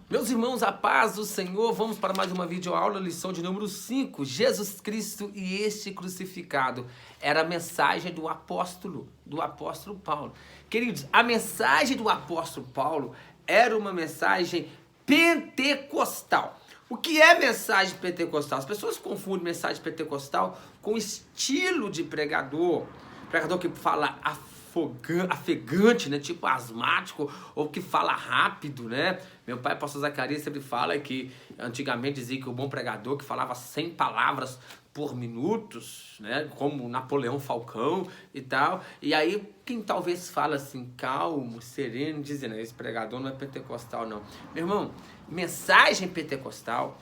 Meus irmãos, a paz do Senhor, vamos para mais uma videoaula, lição de número 5. Jesus Cristo e este crucificado. Era a mensagem do apóstolo Paulo. Queridos, a mensagem do apóstolo Paulo era uma mensagem pentecostal. O que é mensagem pentecostal? As pessoas confundem mensagem pentecostal com estilo de pregador. Pregador que fala afegante, né? Tipo asmático, ou que fala rápido, né? Meu pai, pastor Zacarias, sempre fala que antigamente dizia que o bom pregador que falava 100 palavras por minutos, né? Como Napoleão Falcão e tal. E aí, quem talvez fala assim, calmo, sereno, dizendo, esse pregador não é pentecostal, não. Meu irmão, mensagem pentecostal,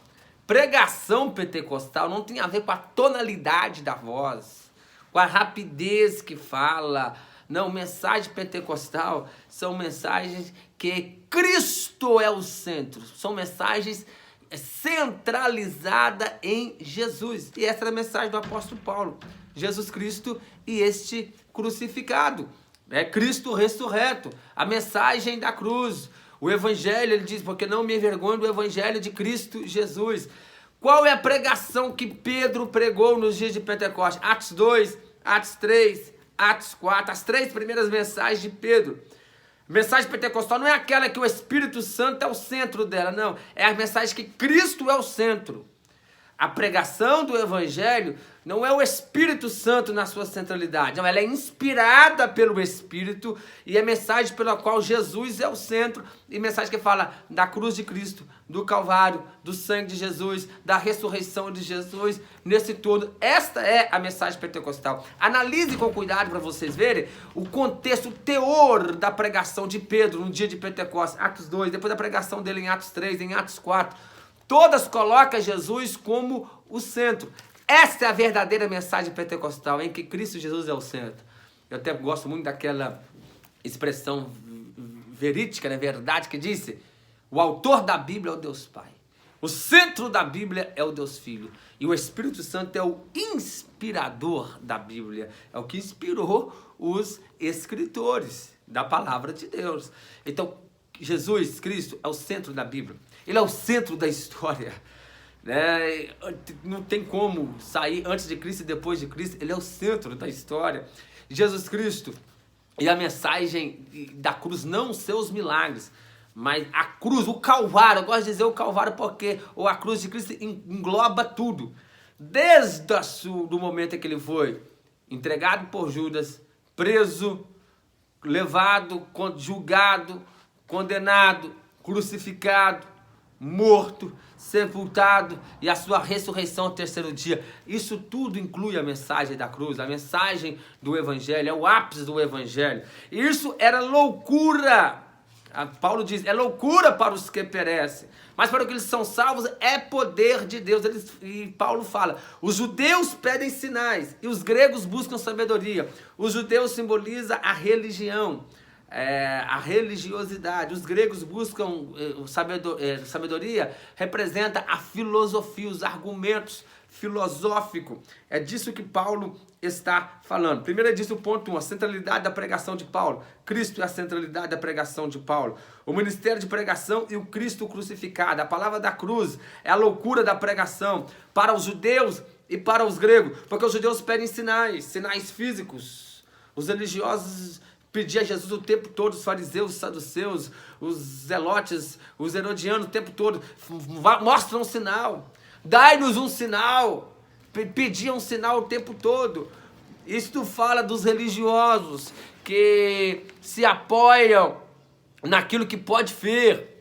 pregação pentecostal não tem a ver com a tonalidade da voz, com a rapidez que fala. Não, mensagem pentecostal são mensagens que Cristo é o centro. São mensagens centralizadas em Jesus. E essa é a mensagem do apóstolo Paulo. Jesus Cristo e este crucificado. Cristo ressurreto. A mensagem da cruz. O evangelho, ele diz, porque não me envergonho do evangelho de Cristo Jesus. Qual é a pregação que Pedro pregou nos dias de Pentecostes? Atos 2, Atos 3... Atos 4, as 3 primeiras mensagens de Pedro. Mensagem pentecostal não é aquela que o Espírito Santo é o centro dela, não. É a mensagem que Cristo é o centro. A pregação do Evangelho não é o Espírito Santo na sua centralidade. Não, ela é inspirada pelo Espírito e é mensagem pela qual Jesus é o centro. E mensagem que fala da cruz de Cristo, do Calvário, do sangue de Jesus, da ressurreição de Jesus. Nesse todo, esta é a mensagem pentecostal. Analise com cuidado para vocês verem o contexto, o teor da pregação de Pedro no dia de Pentecostes, Atos 2, depois da pregação dele em Atos 3, em Atos 4. Todas colocam Jesus como o centro. Essa é a verdadeira mensagem pentecostal, em que Cristo Jesus é o centro. Eu até gosto muito daquela expressão verídica, né, verdade, que disse: o autor da Bíblia é o Deus Pai. O centro da Bíblia é o Deus Filho. E o Espírito Santo é o inspirador da Bíblia. É o que inspirou os escritores da palavra de Deus. Então, Jesus Cristo é o centro da Bíblia. Ele é o centro da história, né? Não tem como sair antes de Cristo e depois de Cristo. Ele é o centro da história. Jesus Cristo e a mensagem da cruz, não seus milagres, mas a cruz, o Calvário. Eu gosto de dizer o Calvário porque a cruz de Cristo engloba tudo. Desde do momento em que ele foi entregado por Judas, preso, levado, julgado, condenado, crucificado, morto, sepultado e a sua ressurreição ao terceiro dia. Isso tudo inclui a mensagem da cruz, a mensagem do evangelho, é o ápice do evangelho. Isso era loucura. Paulo diz, é loucura para os que perecem, mas para os que são salvos é poder de Deus. E Paulo fala, os judeus pedem sinais e os gregos buscam sabedoria. Os judeus simbolizam a religião, a religiosidade. Os gregos buscam sabedoria, representa a filosofia, os argumentos filosóficos. É disso que Paulo está falando. Primeiro é disso o ponto 1, a centralidade da pregação de Paulo. Cristo é a centralidade da pregação de Paulo. O ministério de pregação e o Cristo crucificado. A palavra da cruz é a loucura da pregação para os judeus e para os gregos, porque os judeus pedem sinais físicos. Os religiosos pedia a Jesus o tempo todo, os fariseus, os saduceus, os zelotes, os herodianos o tempo todo, mostra um sinal, dai-nos um sinal, pediam um sinal o tempo todo. Isto fala dos religiosos que se apoiam naquilo que pode ver.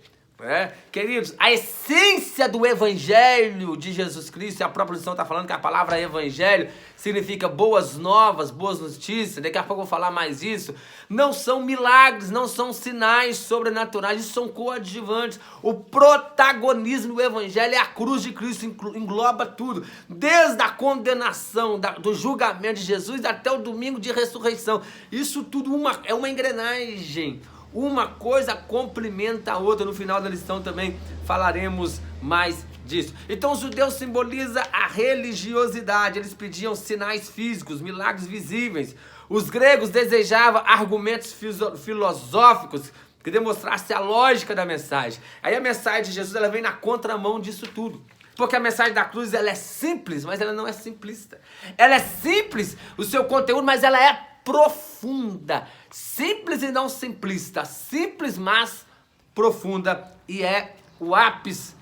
Queridos, a essência do evangelho de Jesus Cristo, e a própria lição está falando que a palavra evangelho significa boas novas, boas notícias, daqui a pouco eu vou falar mais isso, não são milagres, não são sinais sobrenaturais, isso são coadjuvantes. O protagonismo do evangelho é a cruz de Cristo, engloba tudo, desde a condenação, do julgamento de Jesus até o domingo de ressurreição. Isso tudo é uma engrenagem. Uma coisa complementa a outra. No final da lição também falaremos mais disso. Então os judeus simbolizam a religiosidade. Eles pediam sinais físicos, milagres visíveis. Os gregos desejavam argumentos filosóficos, que demonstrasse a lógica da mensagem. Aí a mensagem de Jesus ela vem na contramão disso tudo. Porque a mensagem da cruz ela é simples, mas ela não é simplista. Ela é simples, o seu conteúdo, mas ela é profunda. Simples e não simplista. Simples, mas profunda. E é o ápice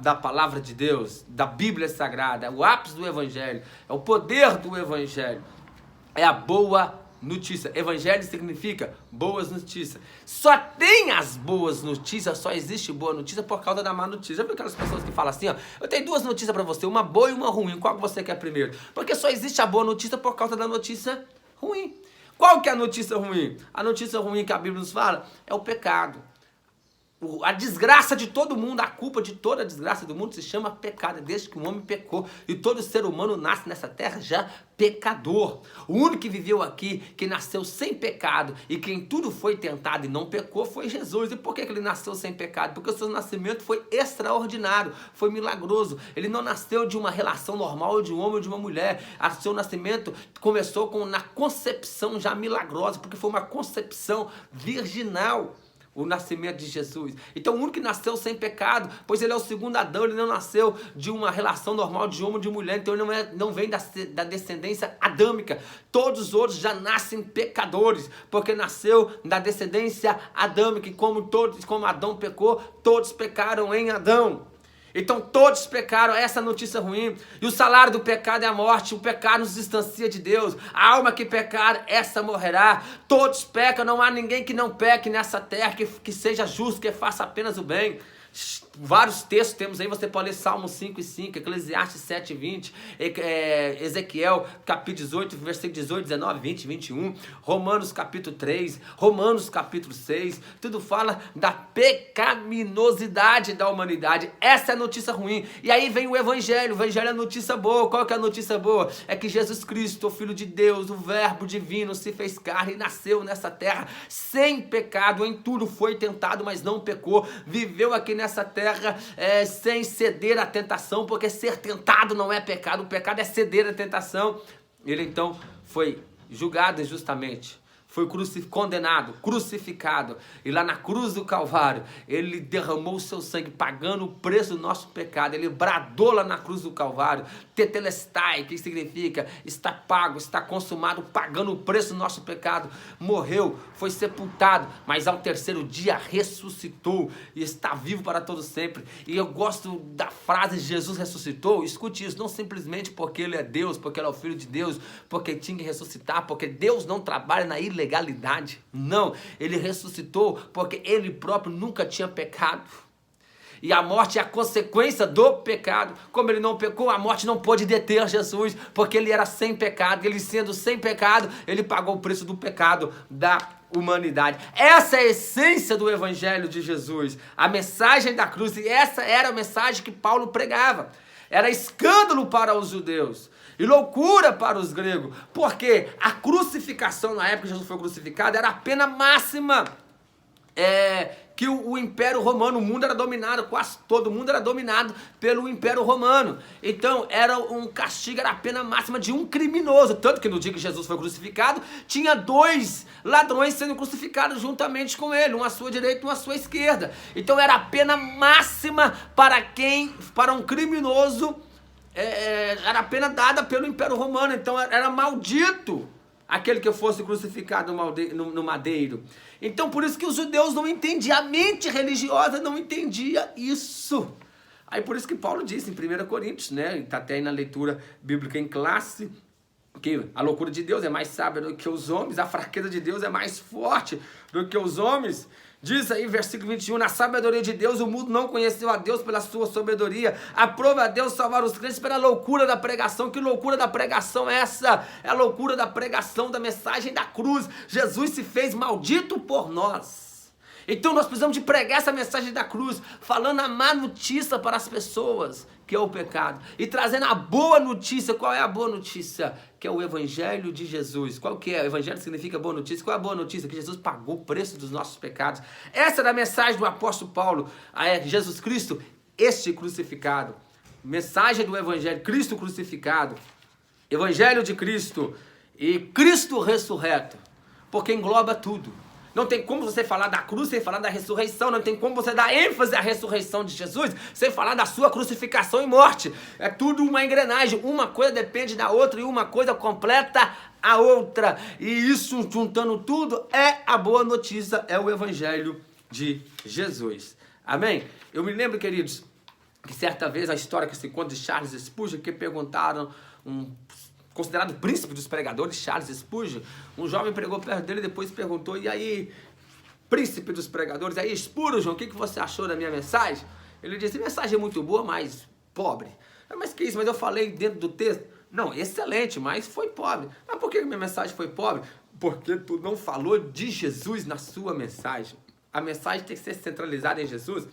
da palavra de Deus, da Bíblia Sagrada. É o ápice do Evangelho. É o poder do Evangelho. É a boa notícia. Evangelho significa boas notícias. Só tem as boas notícias, só existe boa notícia por causa da má notícia. Já viu aquelas pessoas que falam assim, ó, eu tenho duas notícias pra você, uma boa e uma ruim, qual que você quer primeiro? Porque só existe a boa notícia por causa da notícia ruim. Qual que é a notícia ruim? A notícia ruim que a Bíblia nos fala é o pecado. A desgraça de todo mundo, a culpa de toda a desgraça do mundo se chama pecado, desde que o homem pecou. E todo ser humano nasce nessa terra já pecador. O único que viveu aqui, que nasceu sem pecado e quem tudo foi tentado e não pecou foi Jesus. E por que ele nasceu sem pecado? Porque o seu nascimento foi extraordinário, foi milagroso. Ele não nasceu de uma relação normal de um homem ou de uma mulher. O seu nascimento começou na concepção já milagrosa, porque foi uma concepção virginal. O nascimento de Jesus. Então o único que nasceu sem pecado, pois ele é o segundo Adão, ele não nasceu de uma relação normal de homem ou de mulher, então ele não vem da descendência adâmica. Todos os outros já nascem pecadores, porque nasceu da descendência adâmica, e como Adão pecou, todos pecaram em Adão. Então todos pecaram, essa notícia ruim. E o salário do pecado é a morte. O pecado nos distancia de Deus. A alma que pecar, essa morrerá. Todos pecam, não há ninguém que não peque nessa terra, que seja justo, que faça apenas o bem. Vários textos temos aí, você pode ler Salmo 5:5, Eclesiastes 7:20, Ezequiel capítulo 18, versículo 18, 19, 20, 21, Romanos capítulo 3, Romanos capítulo 6, tudo fala da pecaminosidade da humanidade. Essa é a notícia ruim. E aí vem o Evangelho é a notícia boa. Qual que é a notícia boa? É que Jesus Cristo, o Filho de Deus, o Verbo divino, se fez carne e nasceu nessa terra sem pecado, em tudo foi tentado, mas não pecou, viveu aqui nessa terra sem ceder à tentação, porque ser tentado não é pecado, o pecado é ceder à tentação. Ele então foi julgado injustamente, foi condenado, crucificado, e lá na cruz do Calvário, ele derramou o seu sangue, pagando o preço do nosso pecado. Ele bradou lá na cruz do Calvário, tetelestai, que significa está pago, está consumado, pagando o preço do nosso pecado. Morreu, foi sepultado, mas ao terceiro dia ressuscitou e está vivo para todo sempre. E eu gosto da frase Jesus ressuscitou. Escute isso, não simplesmente porque ele é Deus, porque ele é o Filho de Deus, porque tinha que ressuscitar, porque Deus não trabalha na ilegalidade. Não, ele ressuscitou porque ele próprio nunca tinha pecado. E a morte é a consequência do pecado. Como ele não pecou, a morte não pôde deter Jesus, porque ele era sem pecado. Ele sendo sem pecado, ele pagou o preço do pecado da humanidade. Essa é a essência do Evangelho de Jesus, a mensagem da cruz. E essa era a mensagem que Paulo pregava. Era escândalo para os judeus e loucura para os gregos, porque a crucificação, na época que Jesus foi crucificado, era a pena máxima que o Império Romano, o mundo era dominado, quase todo mundo era dominado pelo Império Romano. Então era um castigo, era a pena máxima de um criminoso. Tanto que no dia que Jesus foi crucificado, tinha 2 ladrões sendo crucificados juntamente com ele, um à sua direita e um à sua esquerda. Então era a pena máxima para um criminoso, era a pena dada pelo Império Romano. Então era maldito aquele que fosse crucificado no madeiro. Então por isso que os judeus não entendiam, a mente religiosa não entendia isso. Aí por isso que Paulo disse em 1 Coríntios, né, está até aí na leitura bíblica em classe, que a loucura de Deus é mais sábia do que os homens, a fraqueza de Deus é mais forte do que os homens. Diz aí, versículo 21, na sabedoria de Deus, o mundo não conheceu a Deus pela sua sabedoria. Aprove a Deus salvar os crentes pela loucura da pregação. Que loucura da pregação é essa? É a loucura da pregação da mensagem da cruz. Jesus se fez maldito por nós. Então nós precisamos de pregar essa mensagem da cruz, falando a má notícia para as pessoas, que é o pecado, e trazendo a boa notícia. Qual é a boa notícia? Que é o Evangelho de Jesus. Qual que é? O Evangelho significa boa notícia. Qual é a boa notícia? Que Jesus pagou o preço dos nossos pecados. Essa era a mensagem do apóstolo Paulo. Jesus Cristo, este crucificado. Mensagem do Evangelho, Cristo crucificado. Evangelho de Cristo e Cristo ressurreto. Porque engloba tudo. Não tem como você falar da cruz sem falar da ressurreição. Não tem como você dar ênfase à ressurreição de Jesus sem falar da sua crucificação e morte. É tudo uma engrenagem. Uma coisa depende da outra e uma coisa completa a outra. E isso, juntando tudo, é a boa notícia, é o evangelho de Jesus. Amém? Eu me lembro, queridos, que certa vez a história que se conta de Charles Spurgeon, que perguntaram considerado príncipe dos pregadores, Charles Spurgeon, um jovem pregou perto dele e depois perguntou: e aí, príncipe dos pregadores, aí Spurgeon, o que você achou da minha mensagem? Ele disse: mensagem muito boa, mas pobre. Mas que isso? Mas eu falei dentro do texto. Não, excelente, mas foi pobre. Mas por que minha mensagem foi pobre? Porque tu não falou de Jesus na sua mensagem. A mensagem tem que ser centralizada em Jesus.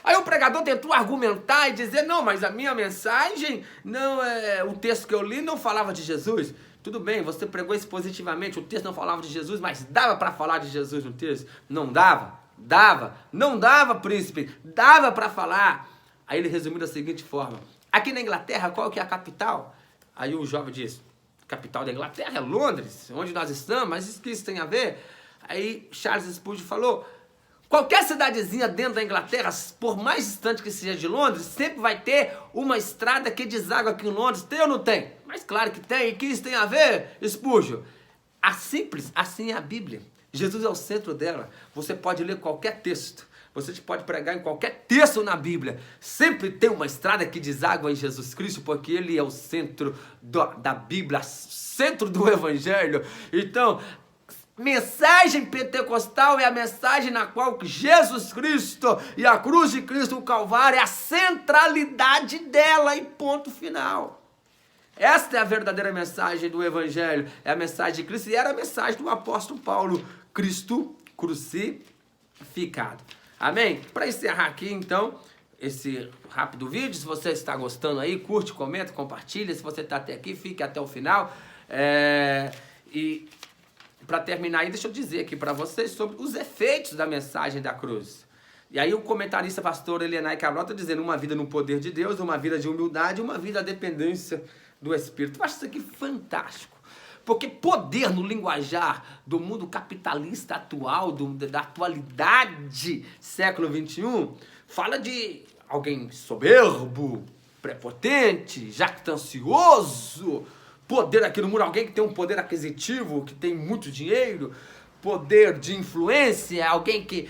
Aí o pregador tentou argumentar e dizer: não, mas a minha mensagem, não é o texto que eu li não falava de Jesus. Tudo bem, você pregou expositivamente, o texto não falava de Jesus, mas dava para falar de Jesus no texto? Não dava? Dava. Não dava, príncipe, dava para falar. Aí ele resumiu da seguinte forma: aqui na Inglaterra, qual que é a capital? Aí o jovem disse: capital da Inglaterra é Londres, onde nós estamos, mas isso que isso tem a ver? Aí Charles Spurgeon falou: qualquer cidadezinha dentro da Inglaterra, por mais distante que seja de Londres, sempre vai ter uma estrada que deságua aqui em Londres. Tem ou não tem? Mas claro que tem. E que isso tem a ver, Spurgeon? Simples, assim é a Bíblia. Jesus é o centro dela. Você pode ler qualquer texto. Você pode pregar em qualquer texto na Bíblia. Sempre tem uma estrada que deságua em Jesus Cristo, porque Ele é o centro da Bíblia, centro do Evangelho. Então, mensagem pentecostal é a mensagem na qual Jesus Cristo e a cruz de Cristo, o Calvário, é a centralidade dela e ponto final. Esta é a verdadeira mensagem do Evangelho, é a mensagem de Cristo e era a mensagem do apóstolo Paulo, Cristo crucificado. Amém? Para encerrar aqui, então, esse rápido vídeo, se você está gostando aí, curte, comenta, compartilha. Se você está até aqui, fique até o final. E para terminar aí, deixa eu dizer aqui para vocês sobre os efeitos da mensagem da cruz. E aí o comentarista pastor Elianai Cabral está dizendo: uma vida no poder de Deus, uma vida de humildade, uma vida à dependência do Espírito. Eu acho isso aqui fantástico. Porque poder no linguajar do mundo capitalista atual, da atualidade, século XXI, fala de alguém soberbo, prepotente, jactancioso. Poder aqui no mundo, alguém que tem um poder aquisitivo, que tem muito dinheiro. Poder de influência, alguém que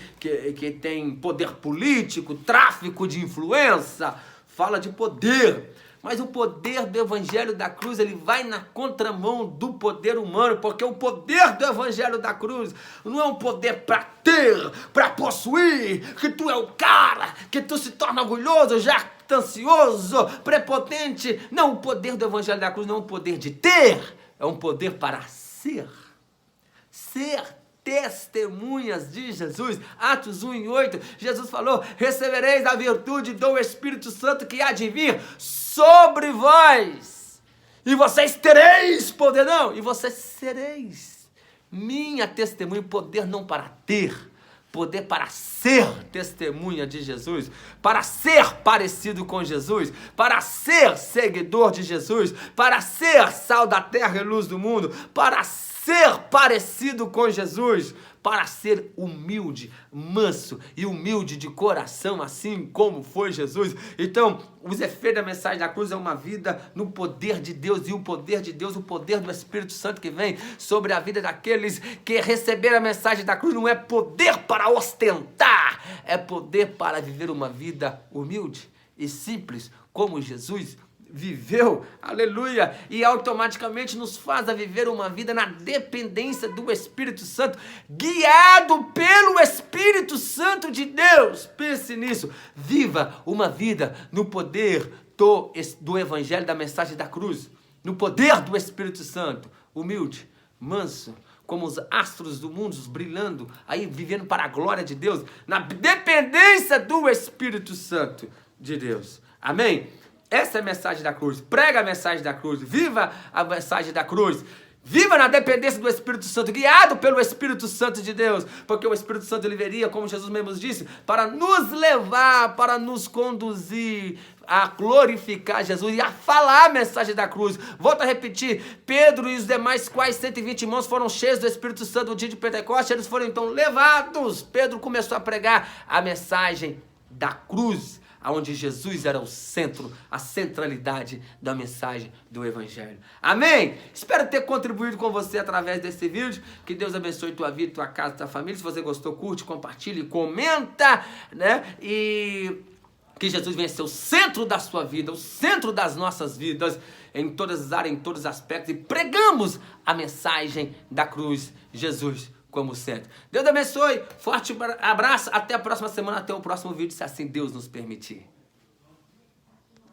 tem poder político, tráfico de influência. Fala de poder. Mas o poder do evangelho da cruz, ele vai na contramão do poder humano, porque o poder do evangelho da cruz não é um poder para ter, para possuir, que tu é o cara, que tu se torna orgulhoso, jactancioso, prepotente. Não, o poder do evangelho da cruz não é um poder de ter, é um poder para ser. Ser testemunhas de Jesus. Atos 1:8, Jesus falou: recebereis a virtude do Espírito Santo que há de vir sobre vós, e vocês tereis poder, não, e vocês sereis minha testemunha. Poder não para ter, poder para ser testemunha de Jesus, para ser parecido com Jesus, para ser seguidor de Jesus, para ser sal da terra e luz do mundo, para ser parecido com Jesus, para ser humilde, manso e humilde de coração, assim como foi Jesus. Então, os efeitos da mensagem da cruz é uma vida no poder de Deus, e o poder de Deus, o poder do Espírito Santo que vem sobre a vida daqueles que receberam a mensagem da cruz, não é poder para ostentar, é poder para viver uma vida humilde e simples, como Jesus viveu, aleluia, e automaticamente nos faz a viver uma vida na dependência do Espírito Santo, guiado pelo Espírito Santo de Deus. Pense nisso, viva uma vida no poder do Evangelho, da mensagem da cruz, no poder do Espírito Santo, humilde, manso, como os astros do mundo, brilhando, aí vivendo para a glória de Deus, na dependência do Espírito Santo de Deus. Amém? Essa é a mensagem da cruz. Prega a mensagem da cruz. Viva a mensagem da cruz. Viva na dependência do Espírito Santo, guiado pelo Espírito Santo de Deus, porque o Espírito Santo ele viria, como Jesus mesmo disse, para nos levar, para nos conduzir a glorificar Jesus e a falar a mensagem da cruz. Volto a repetir, Pedro e os demais quais 120 irmãos foram cheios do Espírito Santo no dia de Pentecostes, eles foram então levados. Pedro começou a pregar a mensagem da cruz, onde Jesus era o centro, a centralidade da mensagem do Evangelho. Amém? Espero ter contribuído com você através desse vídeo. Que Deus abençoe tua vida, tua casa, tua família. Se você gostou, curte, compartilhe, comenta, né? E que Jesus venha ser o centro da sua vida, o centro das nossas vidas, em todas as áreas, em todos os aspectos. E pregamos a mensagem da cruz, Jesus como centro. Deus abençoe, forte abraço, até a próxima semana, até o próximo vídeo, se assim Deus nos permitir.